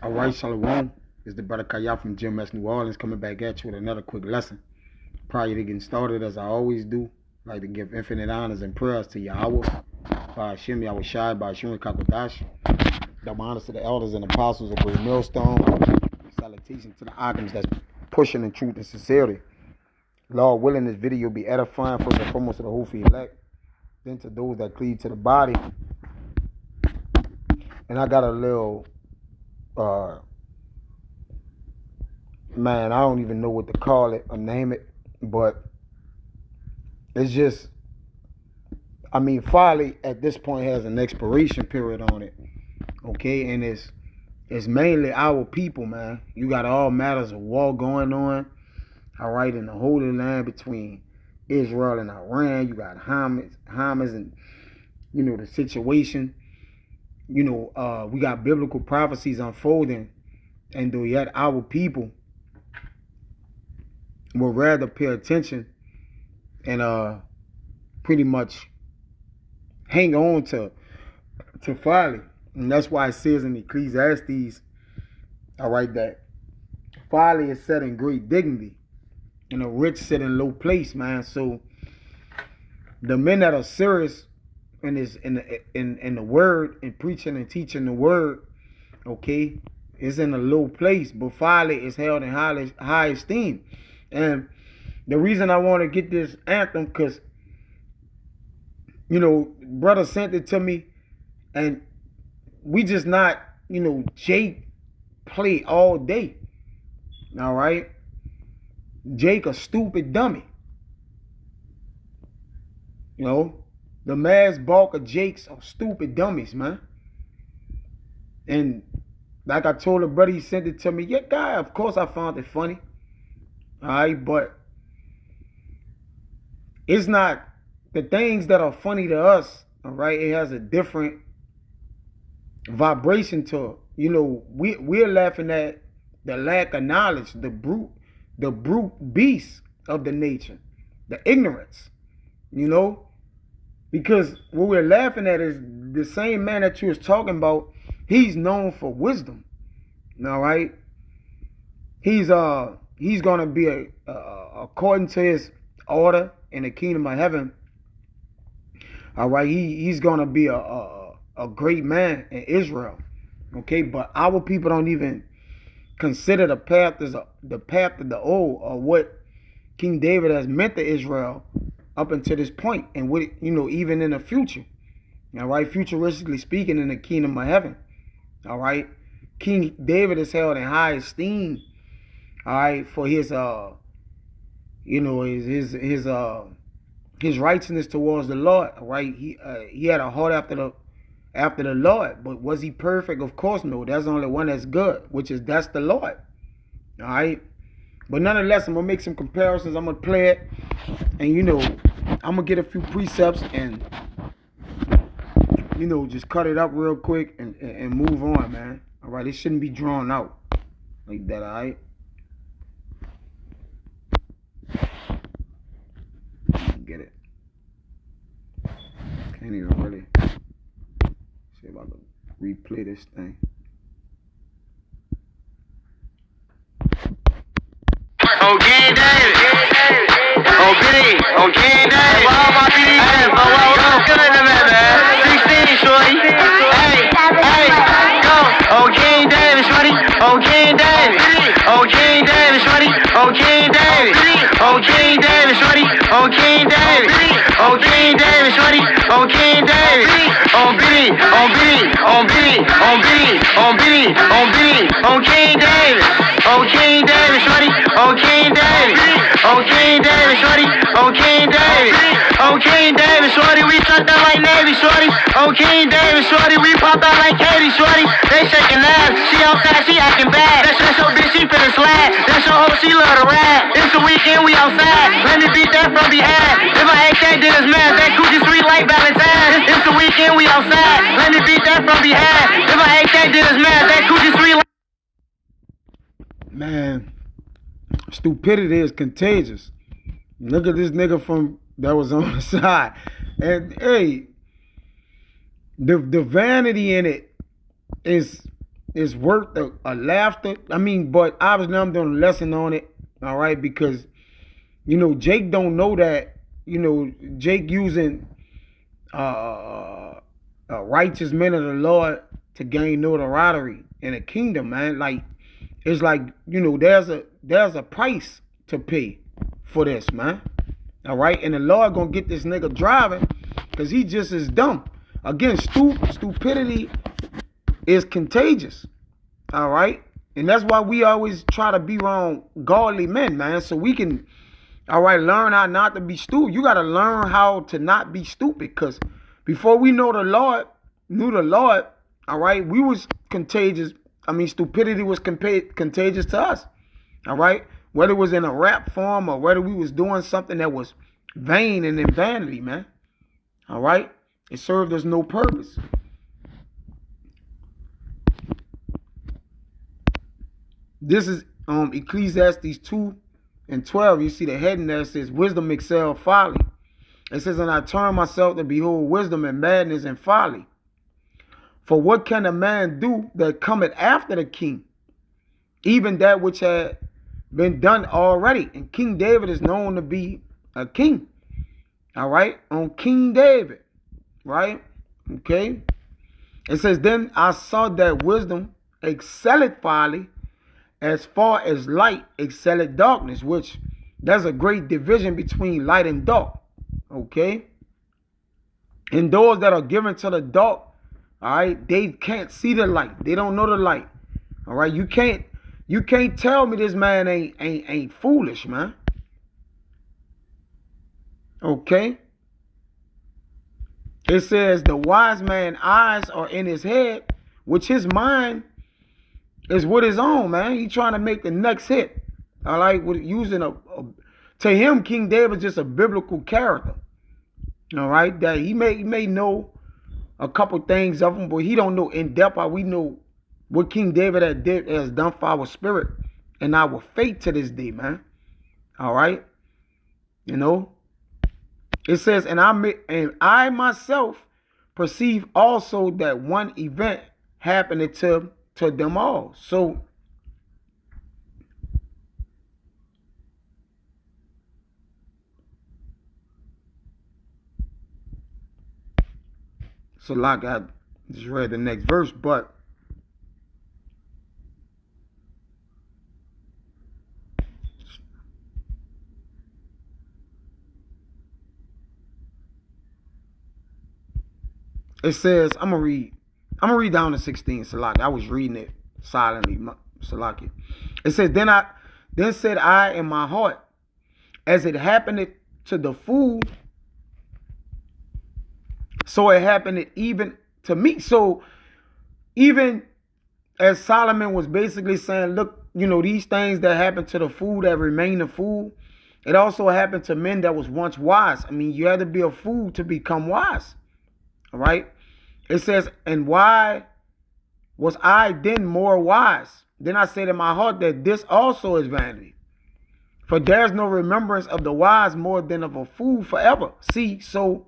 All right, Shalom. It's the brother Kaya from GMS New Orleans coming back at you with another quick lesson. Prior to getting started, as I always do, I'd like to give infinite honors and prayers to Yahweh, by Hashem, Yahweh Shai, by Hashem Kakodash. Double honors to the elders and apostles of Great Millstone. Salutation to the items that's pushing in truth and sincerity. Lord willing, this video be edifying first and foremost to the whole elect, then to those that cleave to the body. And I got a little, man, I don't even know what to call it or name it, but it's just, I mean, folly at this point has an expiration period on it, okay? And it's mainly our people, man. You got all matters of war going on, all right, in the Holy Land between Israel and Iran. You got Hamas and, you know, the situation. You know, we got biblical prophecies unfolding, and though yet our people will rather pay attention and pretty much hang on to folly. And that's why it says in Ecclesiastes, all right, that folly is set in great dignity and the rich sit in low place, man. So the men that are serious in the word and preaching and teaching the word, okay, is in a low place, but folly is held in high esteem. And the reason I want to get this anthem, because, you know, brother sent it to me, and we just not, you know, Jake play all day. All right? Jake a stupid dummy. You know? The mass bulk of Jakes are stupid dummies, man. And like I told the brother, he sent it to me. Yeah, guy, of course I found it funny. All right, but it's not the things that are funny to us, all right? It has a different vibration to it. You know, we're laughing at the lack of knowledge, the brute beast of the nature, the ignorance, you know? Because what we're laughing at is the same man that you was talking about. He's known for wisdom. All right. He's gonna be according to his order in the kingdom of heaven. All right. He's gonna be a great man in Israel. Okay. But our people don't even consider the path as the path of the old, or what King David has meant to Israel up until this point, and what, you know, even in the future, all right, futuristically speaking, in the kingdom of heaven, all right, King David is held in high esteem, all right, for his you know, his righteousness towards the Lord, all right. He had a heart after the Lord, but was he perfect? Of course no. There's only one that's good, that's the Lord, all right. But nonetheless, I'm going to make some comparisons. I'm going to play it. And, you know, I'm going to get a few precepts and, you know, just cut it up real quick and move on, man. All right? It shouldn't be drawn out like that, all right? Get it. Can't even really see if I can replay this thing. On King David. On BD. On King David. For all my BD fans, bro. What I'm feeling them at, man. 16, shorty. Hey, go. On King David, shorty. On King David. On King David, shorty. On King David. On King David, shorty. On King David. On King David, shorty. On King David. On BD. On BD. On BD. On BD. On BD. On BD. On King David. On King David, shorty. On King David. On King David, shorty. On King David. On King David, shorty. We shut down like Navy, shorty. On King David, shorty. We pop out like Katie, shorty. They shaking ass. She outside, she acting bad. That's your bitch, she finna slide. That's your hoe, she love to ride. It's the weekend, we outside. Let me beat that from behind. If I ate that, then it's mad. That Gucci sweet like Valentine. It's the weekend, we outside. Let me beat that from behind. If I ate that, then it's mad. That Gucci sweet like... Man, stupidity is contagious. Look at this nigga from that was on the side. And hey, the vanity in it is is worth a laughter. I mean, but obviously I'm doing a lesson on it, all right, because, Jake don't know that, Jake using righteous men of the Lord to gain notoriety in the kingdom, man. Like, it's like, there's a price to pay for this, man. All right, and the Lord gonna get this nigga driving because he just is dumb. Again, stupidity is contagious. All right, and that's why we always try to be around godly men, man, so we can, all right, learn how not to be stupid. You gotta learn how to not be stupid, because before we knew the Lord, all right, we was contagious. I mean, stupidity was contagious to us. All right, whether it was in a rap form or whether we was doing something that was vain and in vanity, man. All right, it served us no purpose. This is Ecclesiastes 2:12. You see the heading there says, wisdom excels folly. It says, and I turn myself to behold wisdom and madness and folly. For what can a man do that cometh after the king? Even that which had been done already. And King David is known to be a king. All right, on King David, right? Okay. It says, then I saw that wisdom excelled folly, as far as light excelled darkness, which there's a great division between light and dark. Okay. And those that are given to the dark, all right, they can't see the light. They don't know the light. All right, you can't tell me this man ain't foolish, man. Okay. It says the wise man's eyes are in his head, which his mind is with his own, man. He trying to make the next hit. All right, with using to him, King David just a biblical character. All right, that he may know a couple things of him, but he don't know in depth how we know what King David has done for our spirit and our faith to this day, man. All right, it says, and I myself perceive also that one event happened to them all. So like I just read the next verse, but it says, I'm gonna read down to 16, Salaki. I was reading it silently, Salaki. It says, then said I in my heart, as it happened to the fool, so it happened even to me. So even as Solomon was basically saying, look, these things that happened to the fool that remain a fool, it also happened to men that was once wise. I mean, you had to be a fool to become wise. All right. It says, and why was I then more wise? Then I said in my heart that this also is vanity. For there's no remembrance of the wise more than of a fool forever. See, so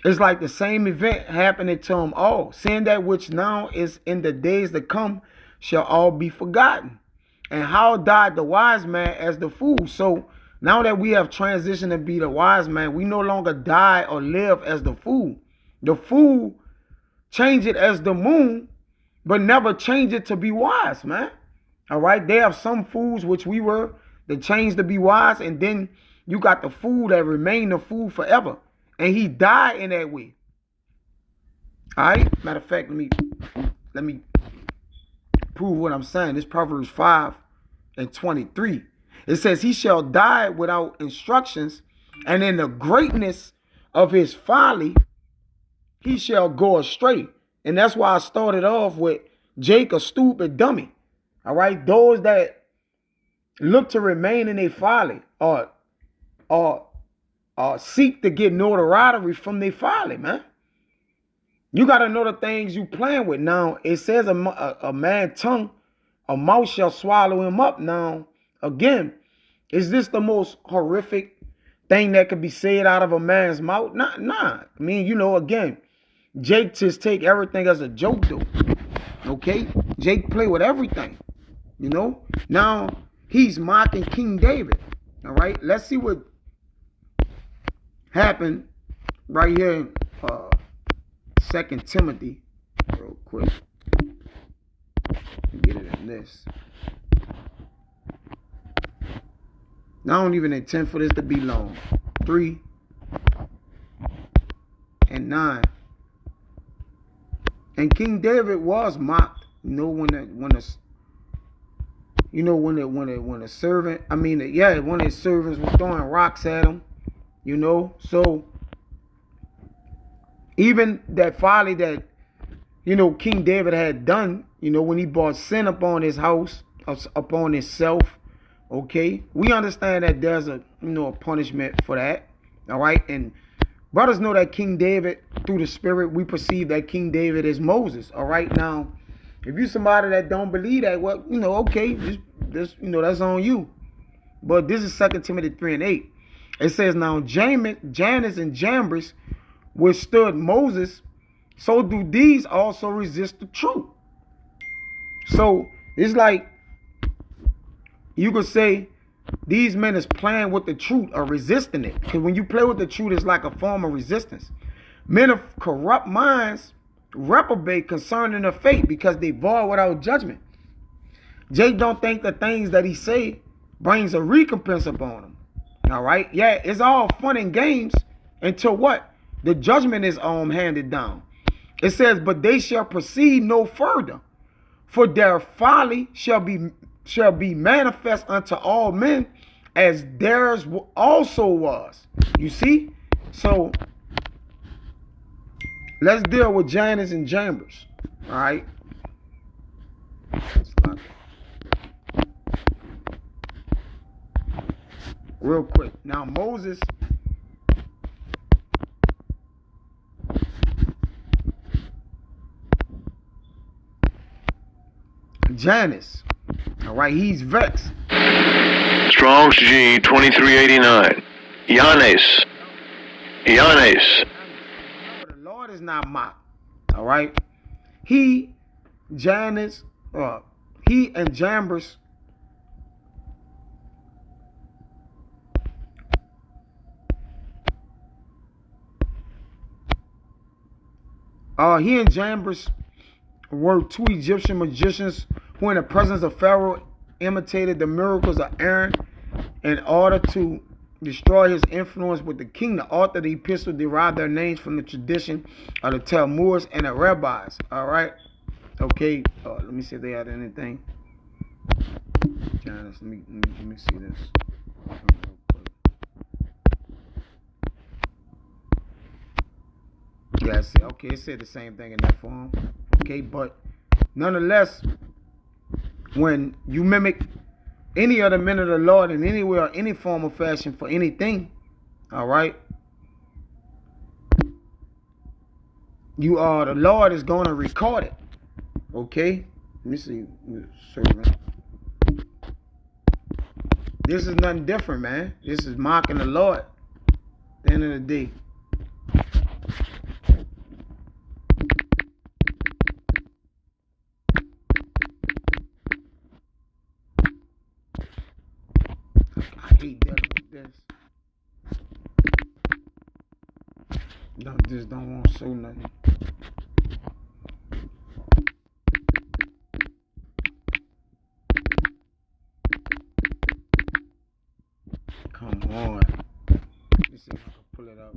it's like the same event happening to them all. Seeing that which now is in the days to come shall all be forgotten. And how died the wise man as the fool? So now that we have transitioned to be the wise man, we no longer die or live as the fool. The fool change it as the moon, but never change it to be wise, man. All right. They have some fools, which we were, that changed to be wise. And then you got the fool that remained a fool forever. And he died in that way. All right. Matter of fact, let me prove what I'm saying. This Proverbs 5:23. It says, he shall die without instructions, and in the greatness of his folly, he shall go astray. And that's why I started off with Jake, a stupid dummy. All right. Those that look to remain in their folly or seek to get notoriety from their folly, man. You got to know the things you playing with. Now, it says a man's tongue, a mouth shall swallow him up. Now, again, is this the most horrific thing that could be said out of a man's mouth? Nah. I mean, again, Jake just take everything as a joke, though. Okay? Jake play with everything. You know? Now he's mocking King David. All right? Let's see what happened right here in 2 Timothy. Real quick. Get it in this. Now I don't even intend for this to be long. 3 and 9. And King David was mocked. You know when the servant, one of his servants was throwing rocks at him. You know, so even that folly that King David had done, when he brought sin upon his house, upon himself. Okay, we understand that there's a punishment for that. All right, and brothers know that King David, through the Spirit, we perceive that King David is Moses. All right, now, if you somebody that don't believe that, well, okay, this that's on you. But this is 2 Timothy 3 and 8. It says, now Jannes and Jambres withstood Moses, so do these also resist the truth. So it's like you could say these men is playing with the truth or resisting it. Because when you play with the truth, it's like a form of resistance. Men of corrupt minds reprobate concerning the faith because they void without judgment. Jake don't think the things that he say brings a recompense upon him. All right? Yeah, it's all fun and games until what? The judgment is handed down. It says, but they shall proceed no further, for their folly shall be manifest unto all men, as theirs also was. You see? So let's deal with Jannes and Jambres. All right? Real quick. Now Moses Jannes. All right, he's vexed. Strong's G 2389. Jannes. The Lord is not mocked. All right. He and Jambres. He and Jambres were two Egyptian magicians who in the presence of Pharaoh imitated the miracles of Aaron in order to destroy his influence with the king. The author of the epistle derived their names from the tradition of the Talmudists and the rabbis. All right. Okay. Let me see if they had anything. Let me see this. Yeah, it said the same thing in that form. Okay, but nonetheless, when you mimic any other men of the Lord in any way or any form or fashion for anything, all right, the Lord is going to record it. Okay, let me see. This is nothing different, man. This is mocking the Lord. At the end of the day. I hate dealing with this. No, just don't want to show nothing. Come on. Let me see if I can pull it up.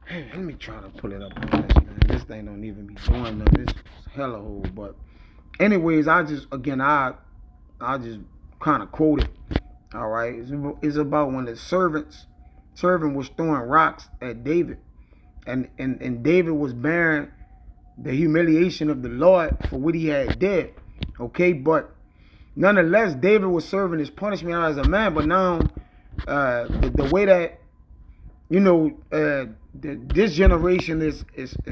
Hey, let me try to pull it up on this, man. This thing don't even be doing nothing. It's hella hole. But anyways, I just kind of quote it. All right. It's about when the servant was throwing rocks at David. And David was bearing the humiliation of the Lord for what he had did. Okay, but nonetheless, David was serving his punishment as a man. But now, the way that this generation is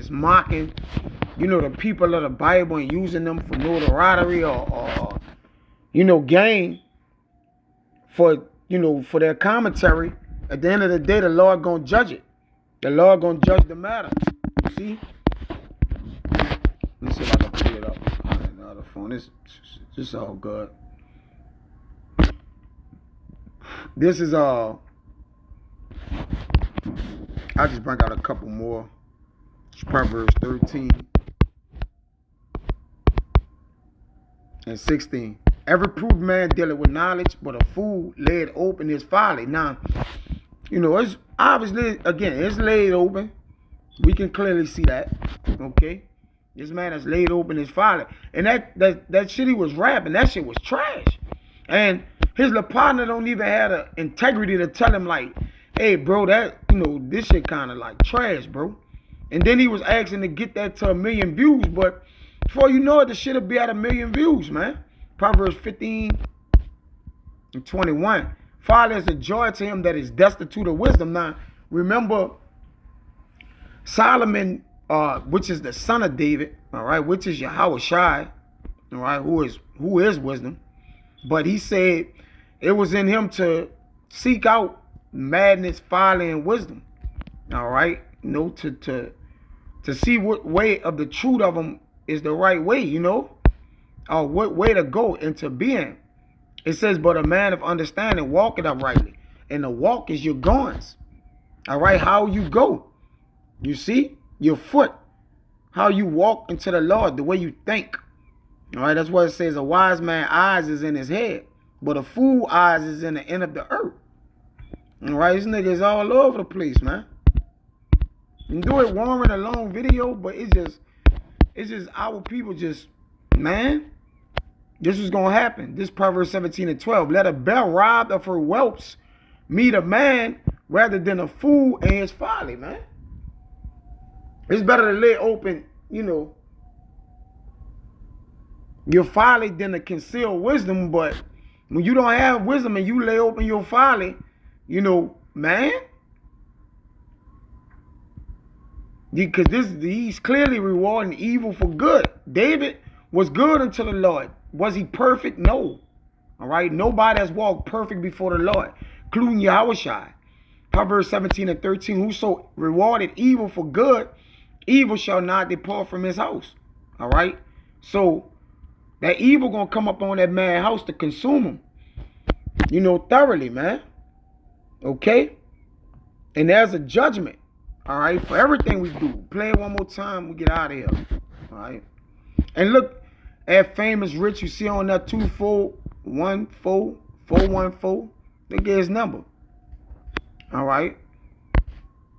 mocking, the people of the Bible and using them for notoriety or gain for their commentary. At the end of the day, the Lord gonna judge it. The Lord gonna judge the matter. See? microphone. This all good. This is I just bring out a couple more. It's Proverbs 13 and 16. Every prudent man dealeth with knowledge, but a fool laid open his folly. Now, it's obviously, again, it's laid open. We can clearly see that. Okay? This man has laid open his folly. And that shit he was rapping, that shit was trash. And his little partner don't even have the integrity to tell him, like, hey, bro, that, this shit kind of like trash, bro. And then he was asking to get that to 1 million views, but before you know it, the shit'll be at 1 million views, man. Proverbs 15 and 21. Folly is a joy to him that is destitute of wisdom. Now, remember, Solomon, which is the son of David, all right, which is Yahushua, all right, who is wisdom. But he said it was in him to seek out madness, folly, and wisdom. All right, to see what way of the truth of them is the right way, or what way to go into being. It says, but a man of understanding walketh uprightly, and the walk is your goings. All right, how you go. You see, your foot, how you walk into the Lord, the way you think. All right, that's what it says. A wise man's eyes is in his head, but a fool's eyes is in the end of the earth. All right, this nigga is all over the place, man. You can do it Warren a long video, but it's just our people just, man, this is going to happen. This Proverbs 17 and 12. Let a bear robbed of her whelps meet a man rather than a fool and his folly, man. It's better to lay open, your folly than to conceal wisdom. But when you don't have wisdom and you lay open your folly, man, because he's clearly rewarding evil for good. David was good unto the Lord. Was he perfect? No. All right. Nobody has walked perfect before the Lord, including Yahushua. Proverbs 17 and 13. Whoso rewarded evil for good, evil shall not depart from his house. All right. So that evil gonna come up on that man's house to consume him, thoroughly, man. Okay. And there's a judgment. All right, for everything we do. Play it one more time, we get out of here. All right. And look at famous Rich. You see on that 2414414. Look at his number. All right.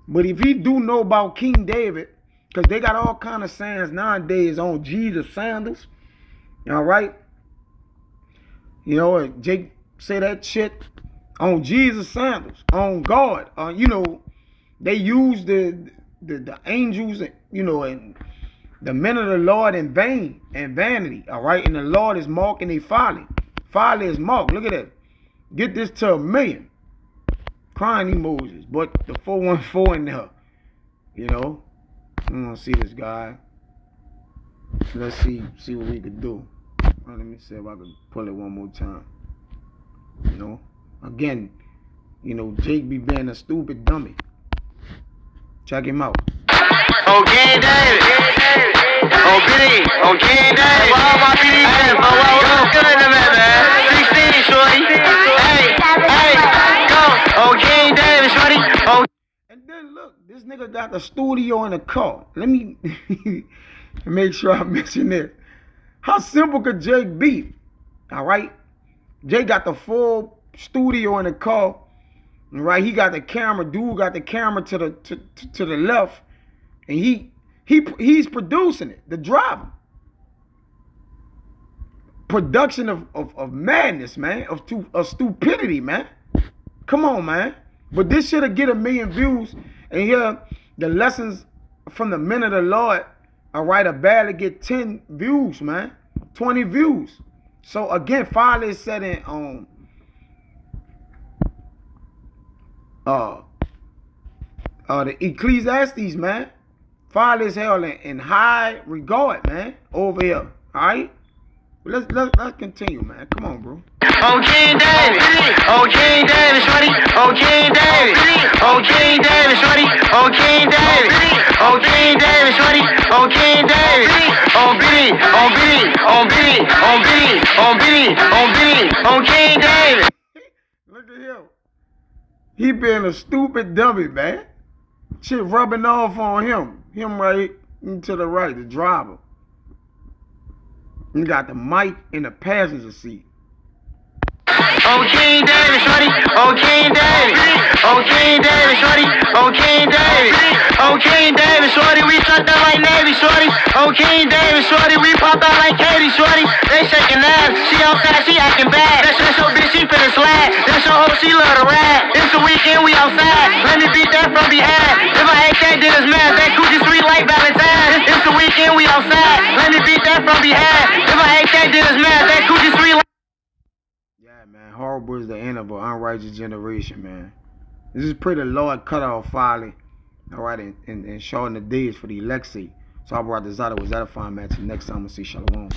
But if you do know about King David, because they got all kind of sayings nowadays on Jesus sandals. All right. Jake say that shit on Jesus sandals, on God. They use the angels, and the men of the Lord in vain and vanity. All right. And the Lord is marking a folly. Folly is marked. Look at that. Get this to 1 million. Crying emojis. But the 414 in there. I'm gonna see this guy. Let's see what we could do. Let me see if I can pull it one more time. Again, Jake be being a stupid dummy. Check him out. Okay, David. Oh, Billy. Okay, David. All my BD fans, what's good in the man? 16, shorty. Hey, go. Okay, David, shorty. Oh. And then look, this nigga got the studio in the car. Let me make sure I mention this. How simple could Jake be? All right. Jake got the full studio in the car. Right, he got the camera. Dude got the camera to the left, and he's producing it. The driver. Production of madness, man. Of stupidity, man. Come on, man. But this shit'll get 1 million views, and here the lessons from the men of the Lord. All right, barely get 10 views, man. 20 views. So again, folly is setting on. The Ecclesiastes, man. Folly is held in high regard, man. Over here, all right. Let's continue, man. Come on, bro. Okay, David. Okay, David, shorty. Okay, David. Okay, David, shorty. Okay, David. Okay, David, shorty. Okay, David. Oh, Billy. Oh, Billy. on Biddy, on Biddy, on Biddy, on Biddy, on King David. Look at him. He being a stupid dummy, man. Shit rubbing off on him. Him right to the right, the driver. He got the mic in the passenger seat. On King David, shorty. On King David. On King David, shorty. On King David. On King David, shorty. We shut down like Navy, shorty. On King David, shorty. We pop out like Katie, shorty. They shaking ass. She outside, she acting bad. That's your bitch, she finna slide. That's your hoe, she love to ride. It's the weekend, we outside. Let me beat that from behind. If I hate that, then it's mad. That coochie sweet like Valentine. It's the weekend, we outside. Let me beat that from behind. If I hate that, then it's mad. That coochie sweet like. Yeah, man. Horrible is the end of an unrighteous generation, man. This is pretty Lord cut off finally. All right, and shorten the days for the elect. So I brought this out. It was edifying, man. Till next time, we'll see. Shalom.